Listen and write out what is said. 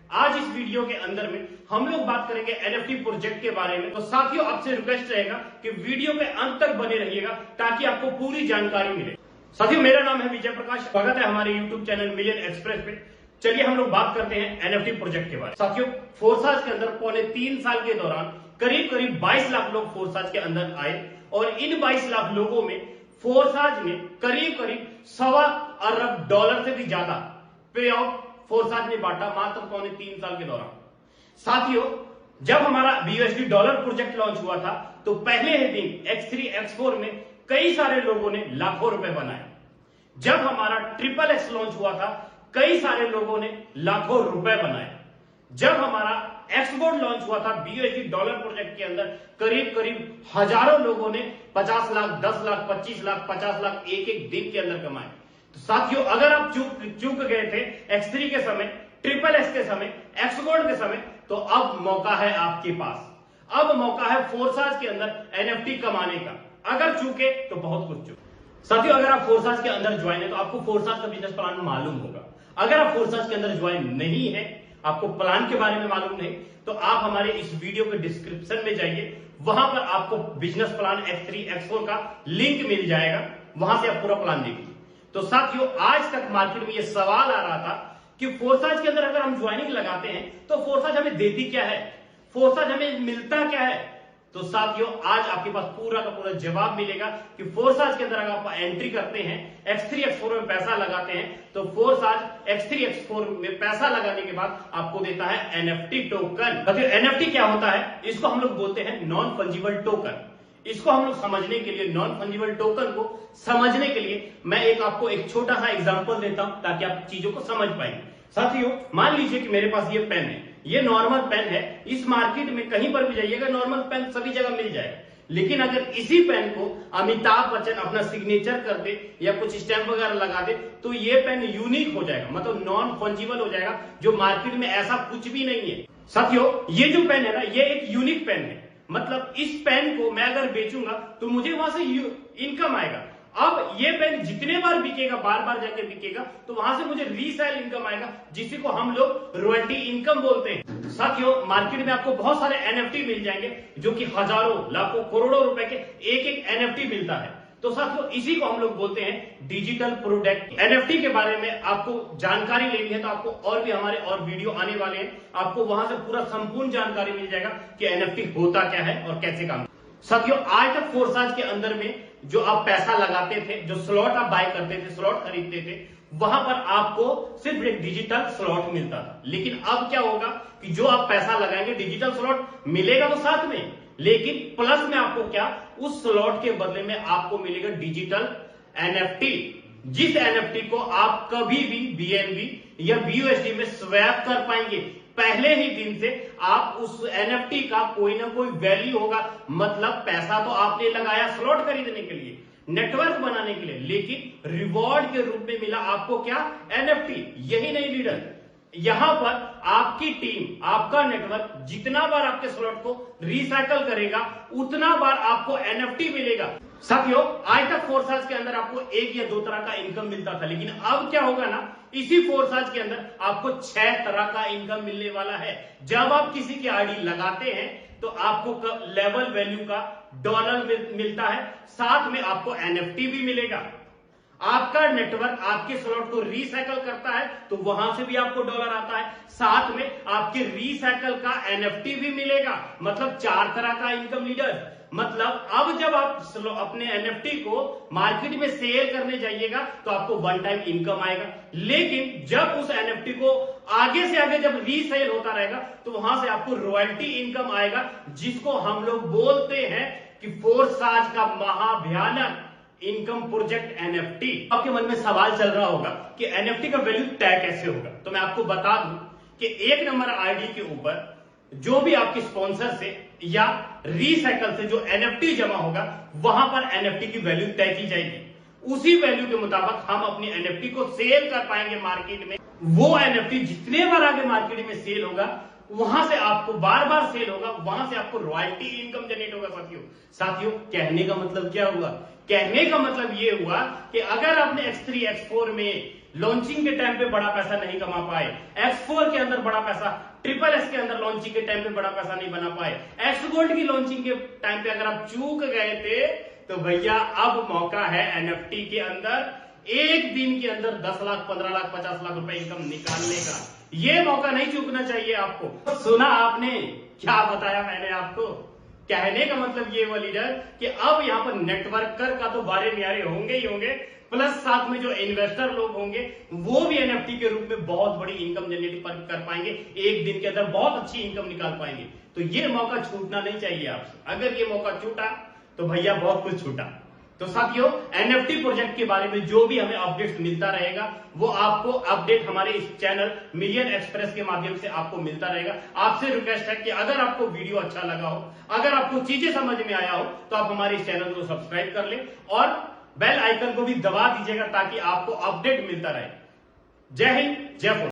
आज इस वीडियो के अंदर में हम लोग बात करेंगे एनएफटी प्रोजेक्ट के बारे में। तो साथियों, आपसे रिक्वेस्ट रहेगा कि वीडियो के अंत तक बने रहिएगा ताकि आपको पूरी जानकारी मिले। साथियों, मेरा नाम है विजय प्रकाश, स्वागत है हमारे यूट्यूब चैनल मिलियन एक्सप्रेस पे। चलिए हम लोग बात करते हैं एनएफटी प्रोजेक्ट के बारे में। साथियों, फोर्साज के अंदर पौने 3 साल के दौरान करीब 22 लाख लोग फोर्साज के अंदर आए और इन 22 लाख लोगों में फोर्साज ने करीब $1.25 अरब से भी ज्यादा पे आउट फोर्साज ने बांटा मात्र पौने 3 साल के दौरान। साथियों, जब हमारा बीयूएसडी डॉलर प्रोजेक्ट लॉन्च हुआ था तो पहले ही दिन X3 X4 में कई सारे लोगों ने लाखों रुपए बनाए। जब हमारा XXX लॉन्च हुआ था कई सारे लोगों ने लाखों रुपए बनाए। जब हमारा एक्सपोर्ट लॉन्च हुआ था बीयूएसडी डॉलर प्रोजेक्ट के अंदर करीब हजारों लोगों ने 50 लाख, 10 लाख, 25 लाख, 50 लाख एक दिन के अंदर कमाए। तो साथियों, अगर आप चूक गए थे X3 के समय, XXX के समय, एक्सपोर्ट के समय, तो अब मौका है आपके पास। अब मौका है फोर्साज के अंदर एनएफटी कमाने का। अगर चूके तो बहुत कुछ चूके। साथियों, अगर आप फोर्साज के अंदर ज्वाइन है तो आपको फोर्साज का बिजनेस प्लान मालूम होगा। अगर आप फोर्साज के अंदर ज्वाइन नहीं है, आपको प्लान के बारे में मालूम नहीं, तो आप हमारे इस वीडियो के डिस्क्रिप्शन में जाइए, वहां पर आपको बिजनेस प्लान X3 X4 का लिंक मिल जाएगा, वहां से आप पूरा प्लान देखिए। तो साथियों, आज तक मार्केट में यह सवाल आ रहा था कि फोर्साज के अंदर अगर हम ज्वाइनिंग लगाते हैं तो फोर्साज हमें देती क्या है, फोर्साज हमें मिलता क्या है। तो साथियों, आज आपके पास पूरा का पूरा जवाब मिलेगा कि फोर्साज के अंदर अगर आप एंट्री करते हैं, X3 X4 में पैसा लगाते हैं, तो फोर्साज X3 X4 में पैसा लगाने के बाद आपको देता है एनएफटी टोकन। साथियों, एनएफटी क्या होता है? इसको हम लोग बोलते हैं नॉन फंजिबल टोकन। इसको हम लोग समझने के लिए, नॉन फंजिबल टोकन को समझने के लिए मैं आपको एक छोटा सा एग्जांपल देता हूं ताकि आप चीजों को समझ पाएंगे। साथियों, मान लीजिए कि मेरे पास ये पेन है, ये नॉर्मल पेन है। इस मार्केट में कहीं पर भी जाइएगा नॉर्मल पेन सभी जगह मिल जाएगा, लेकिन अगर इसी पेन को अमिताभ बच्चन अपना सिग्नेचर कर दे या कुछ स्टैंप वगैरह लगा दे तो ये पेन यूनिक हो जाएगा, मतलब नॉन फंजिबल हो जाएगा, जो मार्केट में ऐसा कुछ भी नहीं है। साथियों, ये जो पेन है ना, ये एक यूनिक पेन है, मतलब इस पेन को मैं अगर बेचूंगा तो मुझे वहां से इनकम आएगा। अब ये पेन जितने बार बिकेगा, बार बार जाके बिकेगा, तो वहां से मुझे रीसेल इनकम आएगा, जिसी को हम लोग रॉयल्टी इनकम बोलते हैं। साथियों, मार्केट में आपको बहुत सारे एनएफटी मिल जाएंगे जो कि हजारों, लाखों, करोड़ों रुपए के एक एनएफटी मिलता है। तो साथियों, इसी को हम लोग बोलते हैं डिजिटल प्रोडक्ट। एनएफटी के बारे में आपको जानकारी लेनी है तो आपको और भी हमारे और वीडियो आने वाले हैं, आपको वहां से पूरा संपूर्ण जानकारी मिल जाएगा कि एनएफटी होता क्या है और कैसे काम। साथियों, आज तक फोर्साज के अंदर में जो आप पैसा लगाते थे, जो स्लॉट आप बाय करते थे, स्लॉट खरीदते थे, वहां पर आपको सिर्फ एक डिजिटल स्लॉट मिलता था। लेकिन अब क्या होगा कि जो आप पैसा लगाएंगे, डिजिटल स्लॉट मिलेगा तो साथ में, लेकिन प्लस में आपको क्या, उस स्लॉट के बदले में आपको मिलेगा डिजिटल एनएफटी, जिस एनएफटी को आप कभी भी बीएनबी या बीयूएसडी में स्वैप कर पाएंगे। पहले ही दिन से आप उस एनएफटी का कोई ना कोई वैल्यू होगा, मतलब पैसा तो आपने लगाया स्लॉट खरीदने के लिए, नेटवर्क बनाने के लिए, लेकिन रिवॉर्ड के रूप में मिला आपको क्या, एनएफटी। यही नहीं लीडर, यहां पर आपकी टीम, आपका नेटवर्क जितना बार आपके स्लॉट को रिसाइकल करेगा उतना बार आपको एनएफटी मिलेगा। साथियों, आज तक फोर्साज के अंदर आपको 1 या 2 तरह का इनकम मिलता था, लेकिन अब क्या होगा ना, इसी फोर्साज के अंदर आपको 6 तरह का इनकम मिलने वाला है। जब आप किसी की आईडी लगाते हैं तो आपको लेवल वैल्यू का डॉलर मिलता है, साथ में आपको एनएफटी भी मिलेगा। आपका नेटवर्क आपके स्लॉट को रीसाइकल करता है तो वहां से भी आपको डॉलर आता है, साथ में आपके रीसाइकल का एनएफटी भी मिलेगा, मतलब 4 तरह का इनकम लीडर। मतलब अब जब आप अपने एनएफटी को मार्केट में सेल करने जाइएगा तो आपको वन टाइम इनकम आएगा, लेकिन जब उस एनएफटी को आगे से आगे जब रीसेल होता रहेगा तो वहां से आपको रॉयल्टी इनकम आएगा, जिसको हम लोग बोलते हैं कि फोर्साज का महाभयानक इनकम प्रोजेक्ट एनएफटी। आपके मन में सवाल चल रहा होगा कि एनएफटी का वैल्यू तय कैसे होगा, तो मैं आपको बता दूं कि 1 नंबर आईडी के ऊपर जो भी आपके स्पॉन्सर से या रीसाइकल से जो एनएफटी जमा होगा, वहां पर एनएफटी की वैल्यू तय की जाएगी। उसी वैल्यू के मुताबिक हम अपनी एनएफटी को सेल कर पाएंगे मार्केट में। वो एनएफटी जितने बार आगे मार्केट में सेल होगा, वहां से आपको बार बार सेल होगा, वहां से आपको रॉयल्टी इनकम जनरेट होगा। साथियों, कहने का मतलब क्या हुआ? कहने का मतलब ये हुआ कि अगर आपने X3 X4 में लॉन्चिंग के टाइम पे बड़ा पैसा नहीं कमा पाए, X4 के अंदर बड़ा पैसा, SSS के अंदर लॉन्चिंग के टाइम पे बड़ा पैसा नहीं बना पाए, X गोल्ड की लॉन्चिंग के टाइम पे अगर आप चूक गए थे तो भैया अब मौका है NFT के अंदर एक दिन के अंदर 10 लाख 15 लाख 50 लाख रुपए इनकम निकालने का। ये मौका नहीं चूकना चाहिए आपको। सुना आपने क्या बताया मैंने आपको? कहने का मतलब ये हुआ लीडर कि अब यहां पर नेटवर्कर का तो बारे न्यारे होंगे ही होंगे, प्लस साथ में जो इन्वेस्टर लोग होंगे वो भी NFT के रूप में बहुत बड़ी इनकम जनरेट कर पाएंगे, एक दिन के अंदर बहुत अच्छी इनकम निकाल पाएंगे। तो ये मौका छूटना नहीं चाहिए आपसे। अगर ये मौका छूटा तो भैया बहुत कुछ छूटा। तो साथियों, NFT प्रोजेक्ट के बारे में जो भी हमें अपडेट मिलता रहेगा वो आपको अपडेट हमारे इस चैनल मिलियन एक्सप्रेस के माध्यम से आपको मिलता रहेगा। आपसे रिक्वेस्ट है कि अगर आपको वीडियो अच्छा लगा हो, अगर आपको चीजें समझ में आया हो तो आप हमारे इस चैनल को सब्सक्राइब कर ले और बेल आइकन को भी दबा दीजिएगा ताकि आपको अपडेट मिलता रहे। जय हिंद, जय भारत।